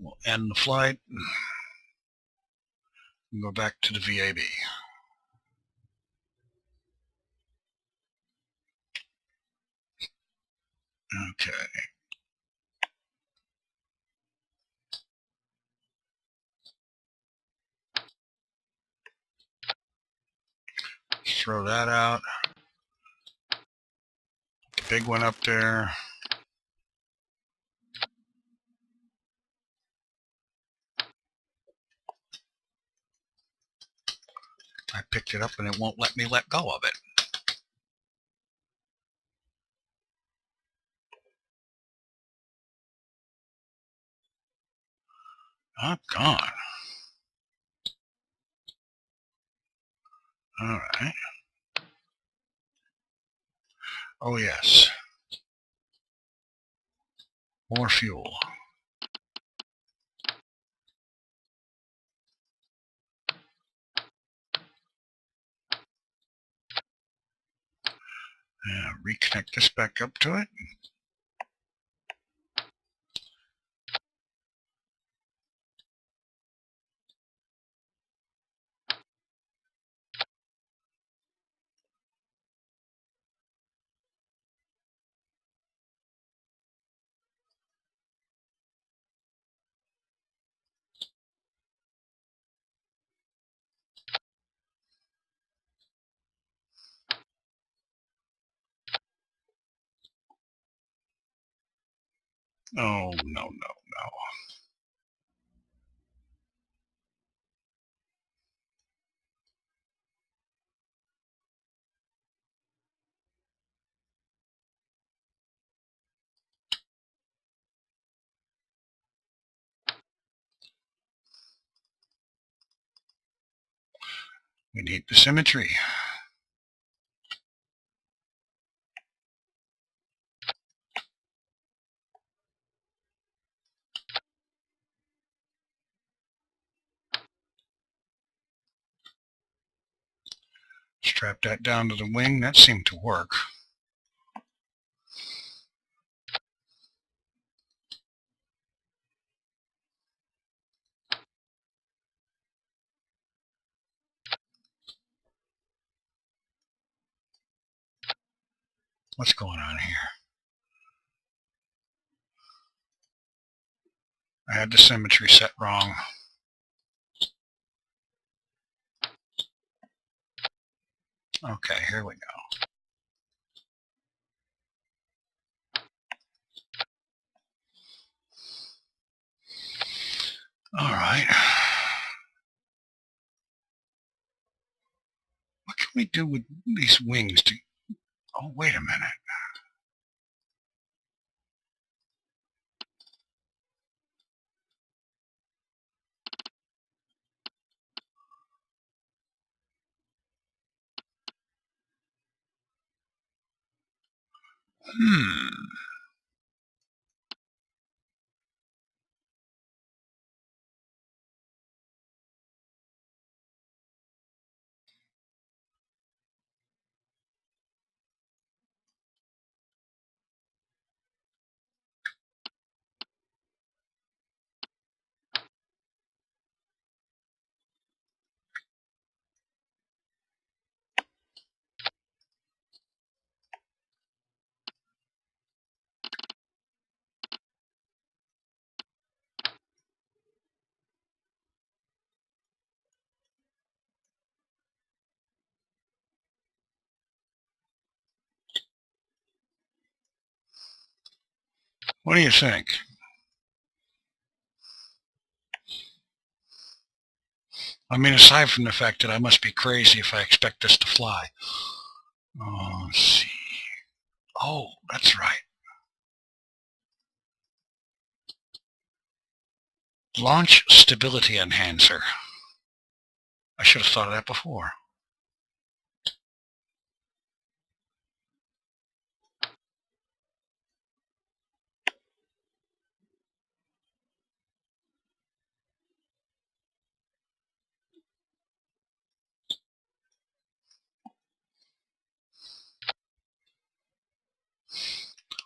We'll end the flight and go back to the VAB. Okay. Throw that out. The big one up there. I picked it up and it won't let me let go of it. Oh, gone. All right. Oh, yes. More fuel. Reconnect this back up to it. Oh, no. We need the symmetry. Strap that down to the wing. That seemed to work. What's going on here? I had the symmetry set wrong. Okay, here we go. All right. What can we do with these wings to... Oh, wait a minute. What do you think? I mean, aside from the fact that I must be crazy if I expect this to fly. Oh, let's see. Oh, that's right. Launch stability enhancer. I should have thought of that before.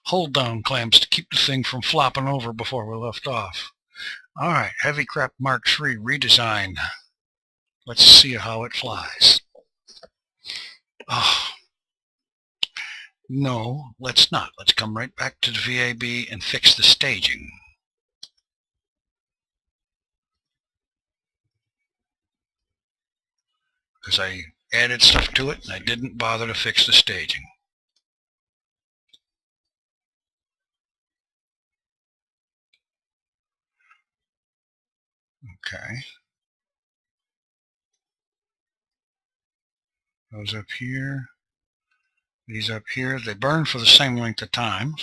Hold down clamps to keep the thing from flopping over before we lift off. All right, Heavy Crap Mark III redesign. Let's see how it flies. Oh, no, let's not. Let's come right back to the VAB and fix the staging. Because I added stuff to it and I didn't bother to fix the staging. Okay. Those up here. These up here, they burn for the same length of time,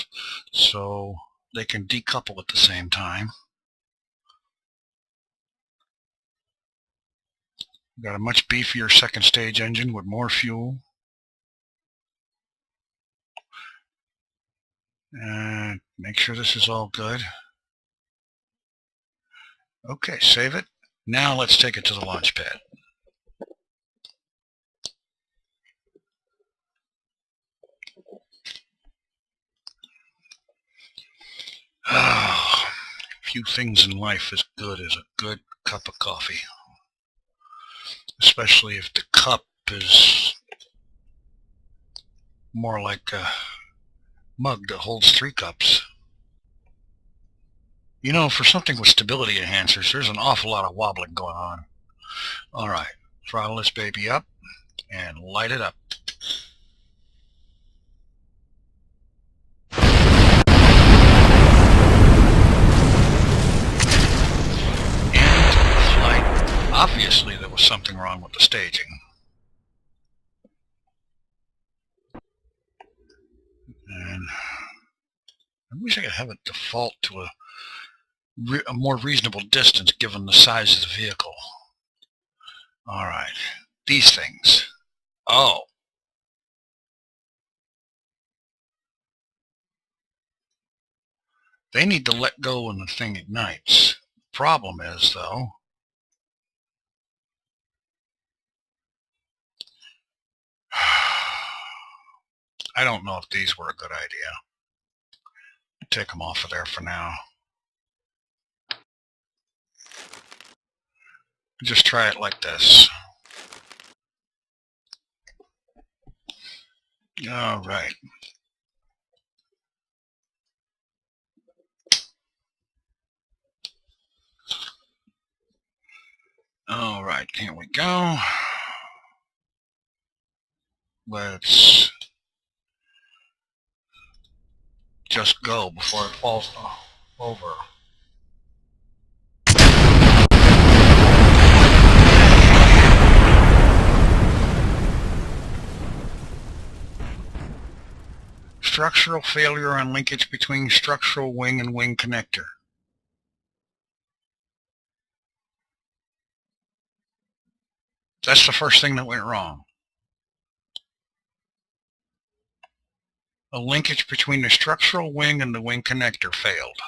so they can decouple at the same time. Got a much beefier second stage engine with more fuel. And make sure this is all good. Okay, save it. Now let's take it to the launch pad. Oh, few things in life as good as a good cup of coffee. Especially if the cup is more like a mug that holds 3 cups. You know, for something with stability enhancers, there's an awful lot of wobbling going on. All right, throttle this baby up and light it up. And flight. Obviously, there was something wrong with the staging. And I wish I could have it default to a more reasonable distance given the size of the vehicle. All right, these things. Oh. They need to let go when the thing ignites. Problem is, though, I don't know if these were a good idea. Take them off of there for now. Just try it like this. All right. All right, here we go. Let's just go before it falls over. Structural failure on linkage between structural wing and wing connector. That's the first thing that went wrong. A linkage between the structural wing and the wing connector failed.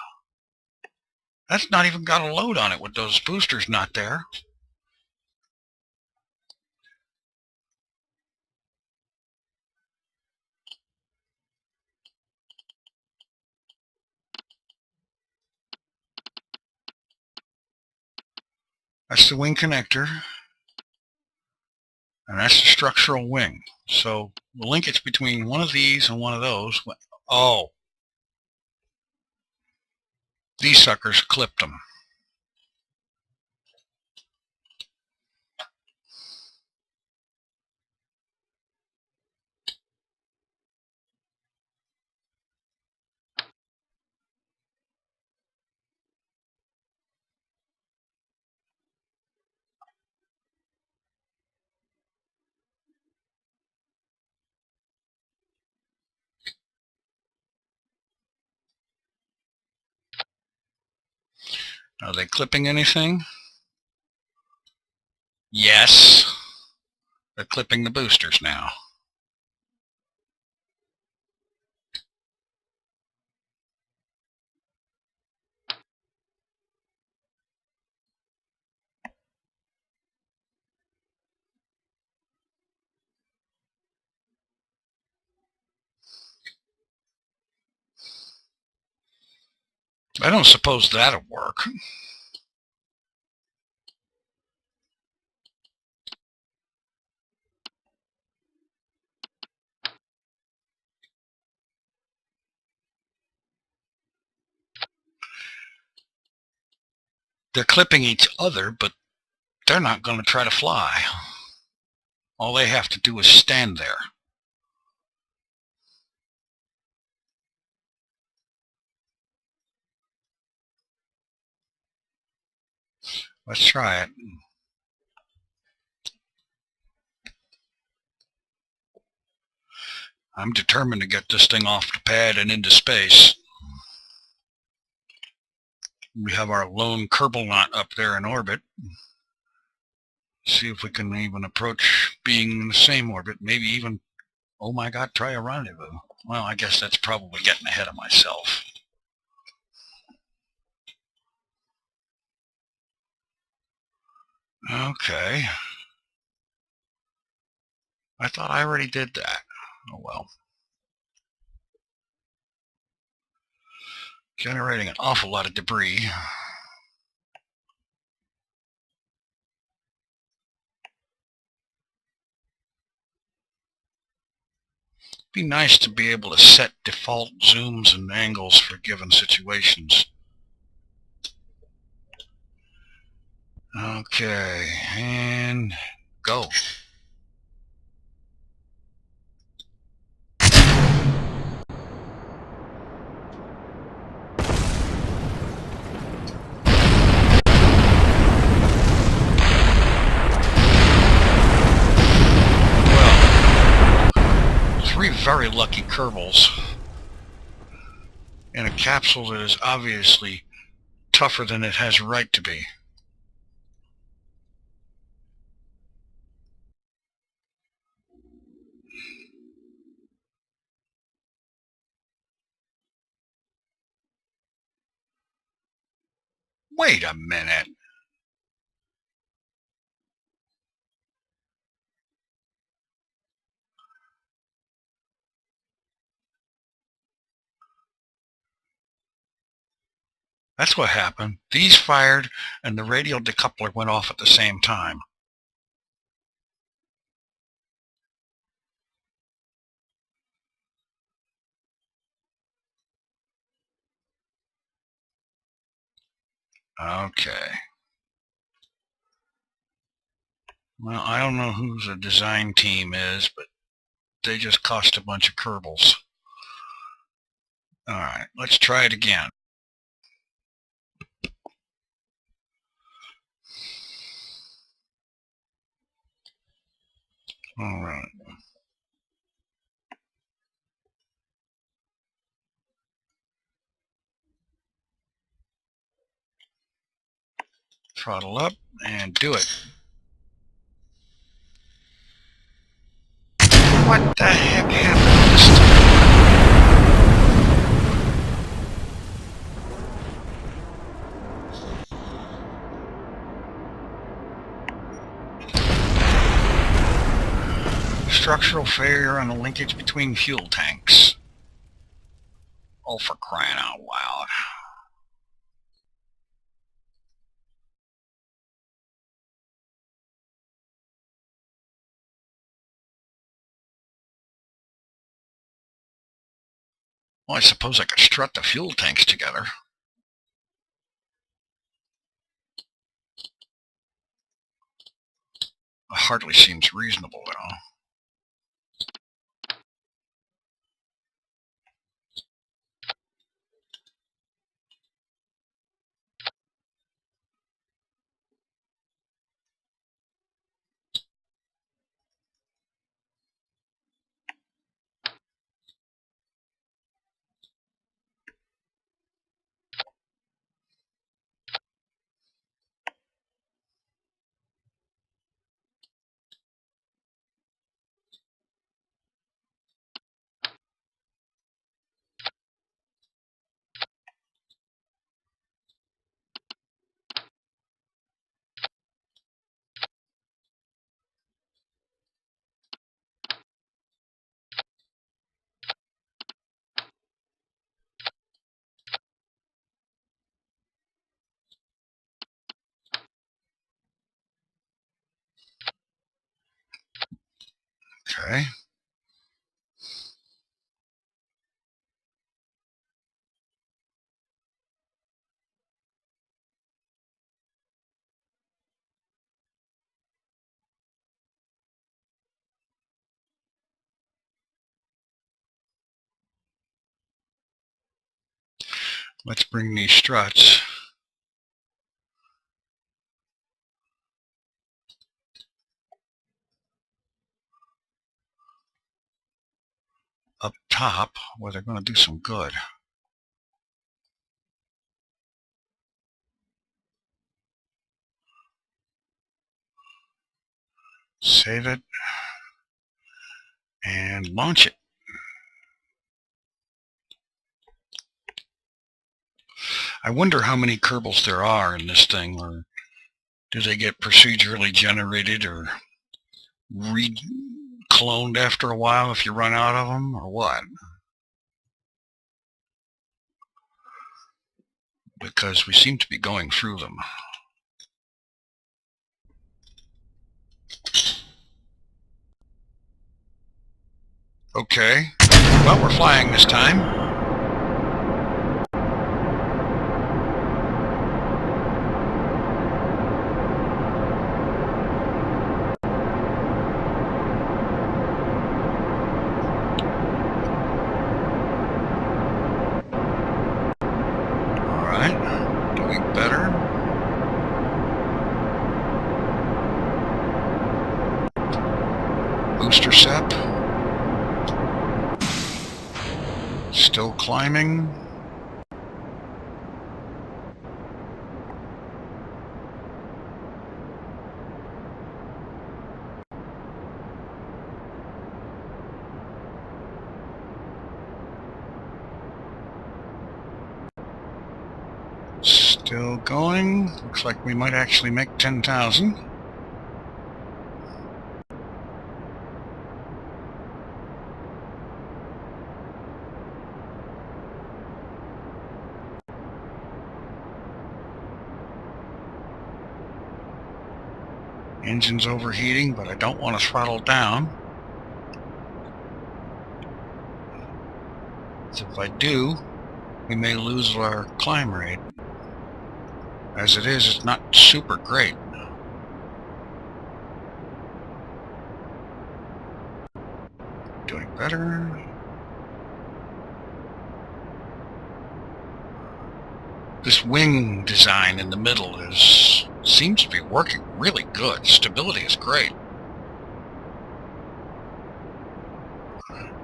That's not even got a load on it with those boosters not there. That's the wing connector. And that's the structural wing. So the linkage between one of these and one of those, oh, these suckers clipped them. Are they clipping anything? Yes. They're clipping the boosters now. I don't suppose that'll work. They're clipping each other, but they're not going to try to fly. All they have to do is stand there. Let's try it. I'm determined to get this thing off the pad and into space. We have our lone Kerbal knot up there in orbit. See if we can even approach being in the same orbit. Maybe even, oh my God, try a rendezvous. Well, I guess that's probably getting ahead of myself. Okay. I thought I already did that. Oh well. Generating an awful lot of debris. Be nice to be able to set default zooms and angles for given situations. Okay, and go. Three very lucky Kerbals in a capsule that is obviously tougher than it has a right to be. Wait a minute. That's what happened. These fired and the radial decoupler went off at the same time. Okay. Well, I don't know who the design team is, but they just cost a bunch of Kerbals. All right, let's try it again. All right. Throttle up and do it. What the heck happened this time? Structural failure on the linkage between fuel tanks. Oh, for crying out loud. Well, I suppose I could strut the fuel tanks together. It hardly seems reasonable, though. Okay. Let's bring these struts up top where they're going to do some good. Save it and launch it. I wonder how many Kerbals there are in this thing, or do they get procedurally generated or re-cloned after a while if you run out of them, or what? Because we seem to be going through them. Okay, well, we're flying this time. Booster sep. Still climbing. Still going. Looks like we might actually make 10,000. Engine's overheating, but I don't want to throttle down. So if I do, we may lose our climb rate. As it is, it's not super great. Doing better. This wing design in the middle seems to be working really good. Stability is great.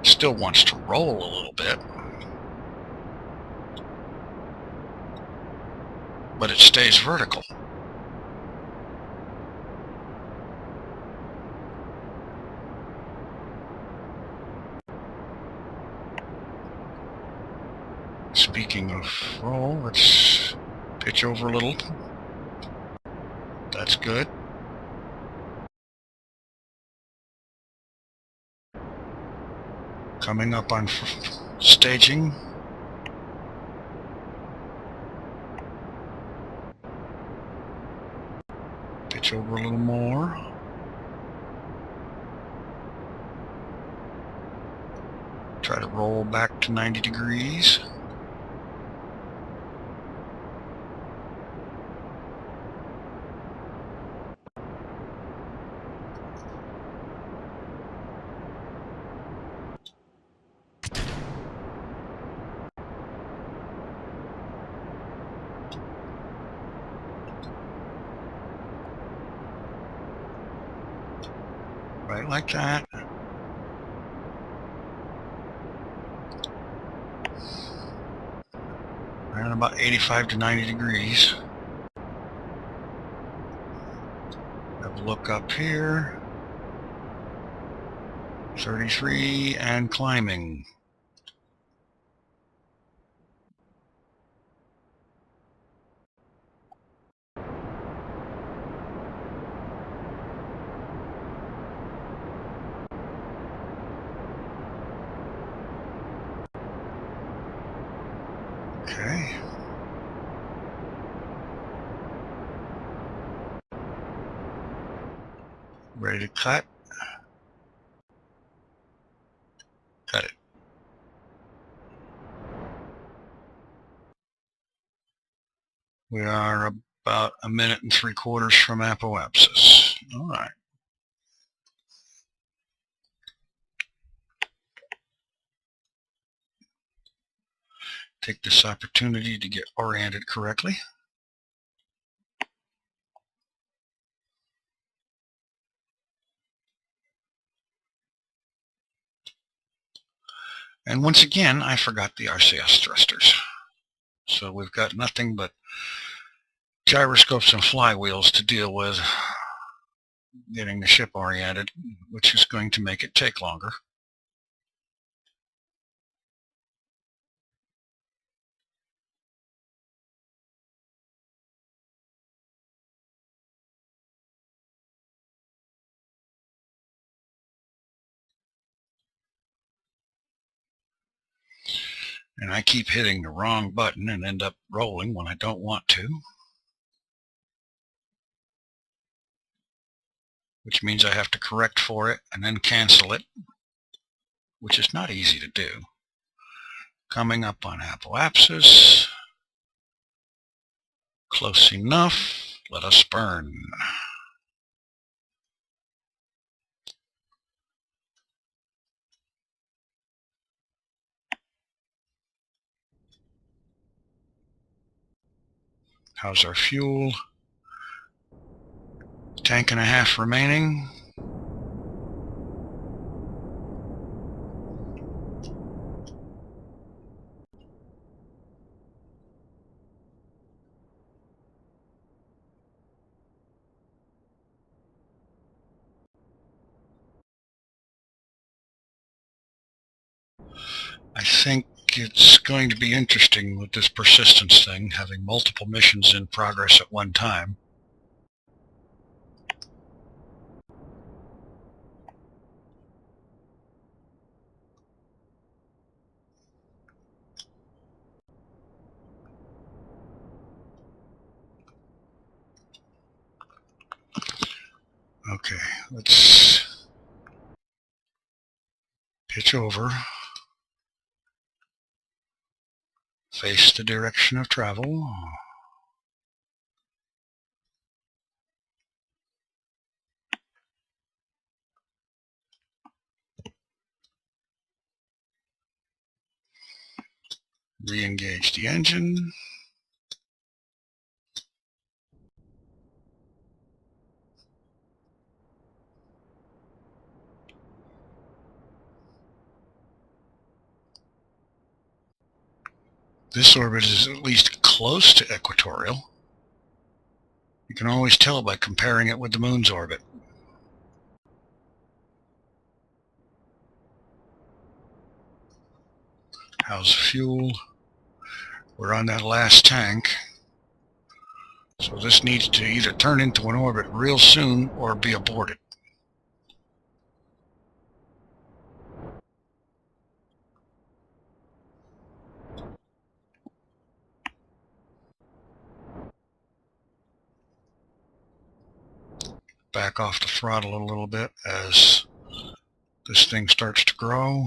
Still wants to roll a little bit, but it stays vertical. Speaking of roll, let's pitch over a little. That's good. Coming up on staging. Pitch over a little more. Try to roll back to 90 degrees. Right like that. Around about 85 to 90 degrees. Have a look up here. 33 and climbing. Okay. Ready to cut. Cut it. We are about 1 minute and 3/4 from apoapsis. All right. take this opportunity to get oriented correctly. And once again, I forgot the RCS thrusters. So we've got nothing but gyroscopes and flywheels to deal with getting the ship oriented, which is going to make it take longer. And I keep hitting the wrong button and end up rolling when I don't want to, which means I have to correct for it and then cancel it, which is not easy to do. Coming up on apoapsis. Close enough. Let us burn. How's our fuel? Tank and a half remaining. I think it's going to be interesting with this persistence thing, having multiple missions in progress at one time. Okay, let's pitch over. Face the direction of travel. Re-engage the engine. This orbit is at least close to equatorial. You can always tell by comparing it with the moon's orbit. How's fuel? We're on that last tank. So this needs to either turn into an orbit real soon or be aborted. Back off the throttle a little bit as this thing starts to grow.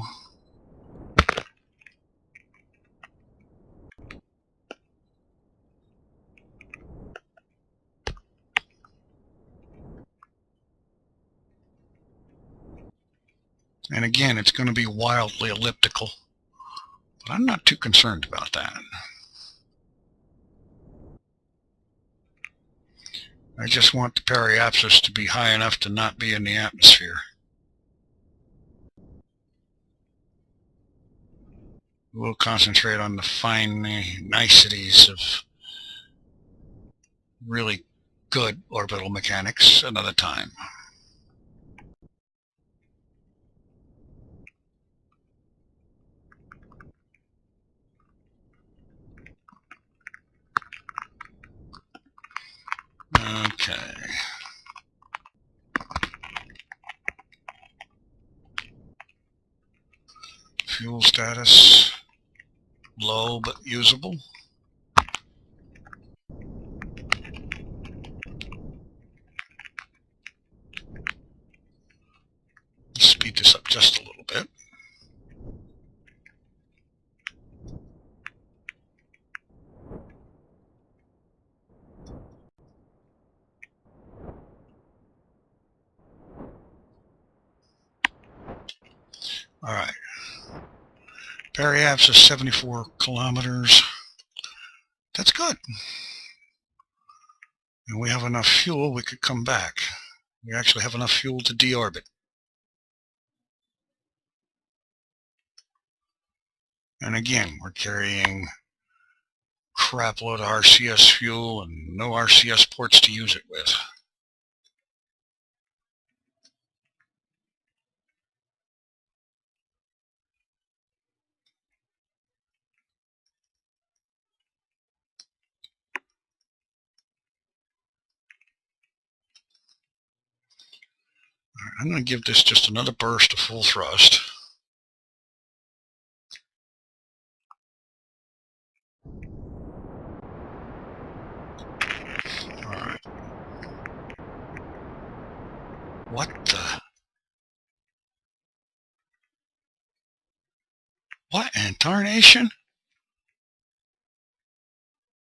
And again, it's going to be wildly elliptical, but I'm not too concerned about that. I just want the periapsis to be high enough to not be in the atmosphere. We'll concentrate on the fine niceties of really good orbital mechanics another time. Okay. Fuel status, low but usable. Speed this up just a little bit. All right. Periapsis 74 kilometers. That's good. And we have enough fuel, we could come back. We actually have enough fuel to deorbit. And again, we're carrying crap load of RCS fuel and no RCS ports to use it with. I'm going to give this just another burst of full thrust. All right. What the? What in tarnation?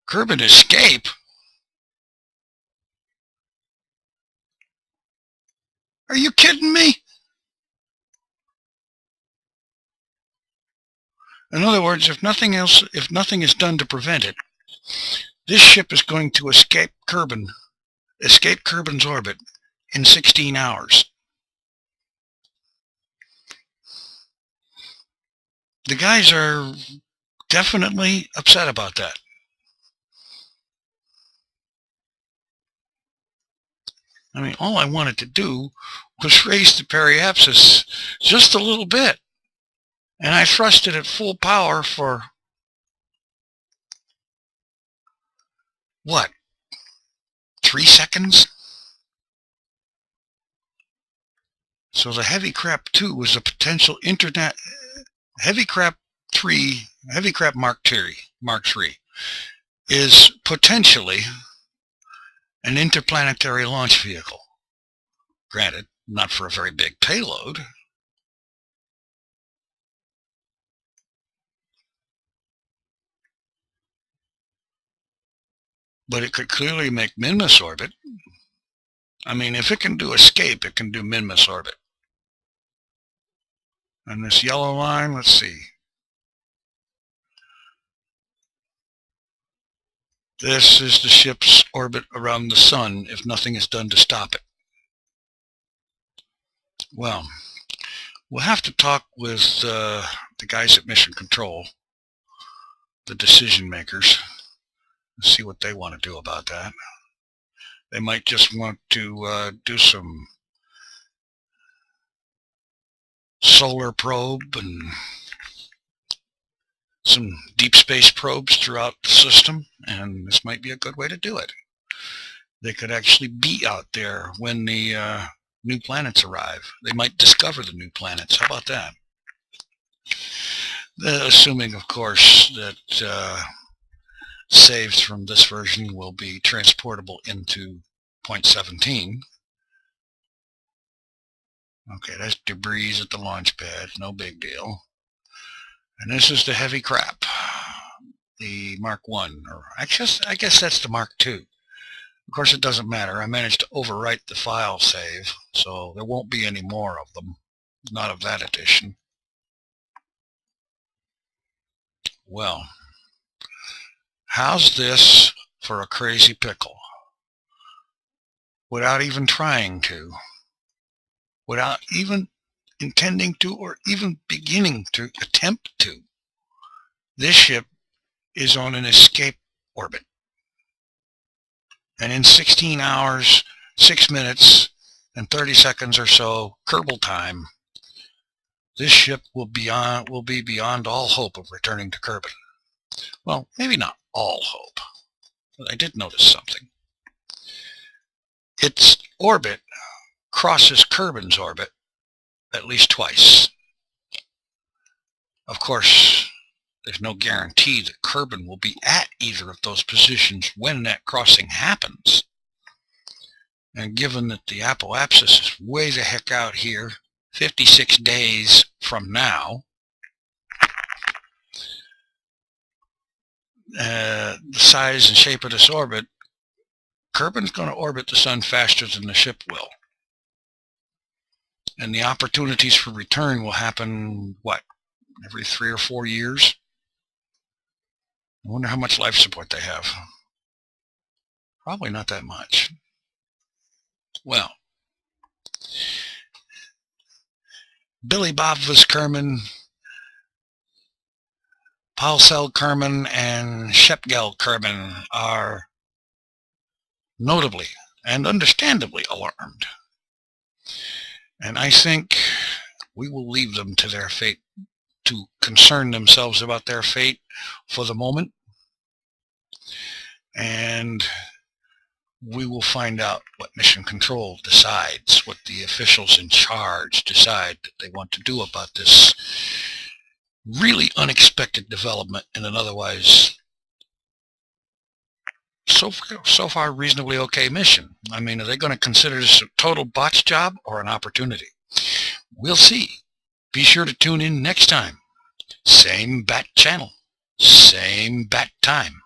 Kerbal escape? Are you kidding me? In other words, if nothing is done to prevent it, this ship is going to escape Kerbin's orbit in 16 hours. The guys are definitely upset about that. I mean, all I wanted to do was raise the periapsis just a little bit. And I thrusted at full power for, what, 3 seconds? So the Heavy Crap 2 was a potential Heavy Crap Mark III is potentially an interplanetary launch vehicle. Granted, not for a very big payload. But it could clearly make Minmus orbit. I mean, if it can do escape, it can do Minmus orbit. And this yellow line, let's see. This is the ship's orbit around the sun if nothing is done to stop it. Well, we'll have to talk with the guys at Mission Control, the decision makers, and see what they want to do about that. They might just want to do some solar probe and some deep space probes throughout the system, and this might be a good way to do it. They could actually be out there when the new planets arrive. They might discover the new planets. How about that? Assuming, of course, that saves from this version will be transportable into point 17. Okay, that's debris at the launch pad. No big deal. And this is the Heavy Crap, the Mark I, or I guess that's the Mark II. Of course, it doesn't matter. I managed to overwrite the file save, so there won't be any more of them. Not of that edition. Well, how's this for a crazy pickle? Without even trying to, without even intending to, or even beginning to attempt to, this ship is on an escape orbit. And in 16 hours, 6 minutes, and 30 seconds or so Kerbal time, this ship will be beyond all hope of returning to Kerbin. Well, maybe not all hope, but I did notice something. Its orbit crosses Kerbin's orbit at least twice. Of course, there's no guarantee that Kerbin will be at either of those positions when that crossing happens. And given that the apoapsis is way the heck out here, 56 days from now, the size and shape of this orbit, Kerbin's going to orbit the sun faster than the ship will. And the opportunities for return will happen, what, every 3 or 4 years. I wonder how much life support they have. Probably not that much. Well, Billy Bobvis Kerman, Paulsell Kerman, and Shepgel Kerman are notably and understandably alarmed. And I think we will leave them to their fate, to concern themselves about their fate for the moment. And we will find out what Mission Control decides, what the officials in charge decide that they want to do about this really unexpected development in an otherwise so far reasonably okay mission. I mean, are they going to consider this a total botch job or an opportunity? We'll see. Be sure to tune in next time. Same bat channel, same bat time.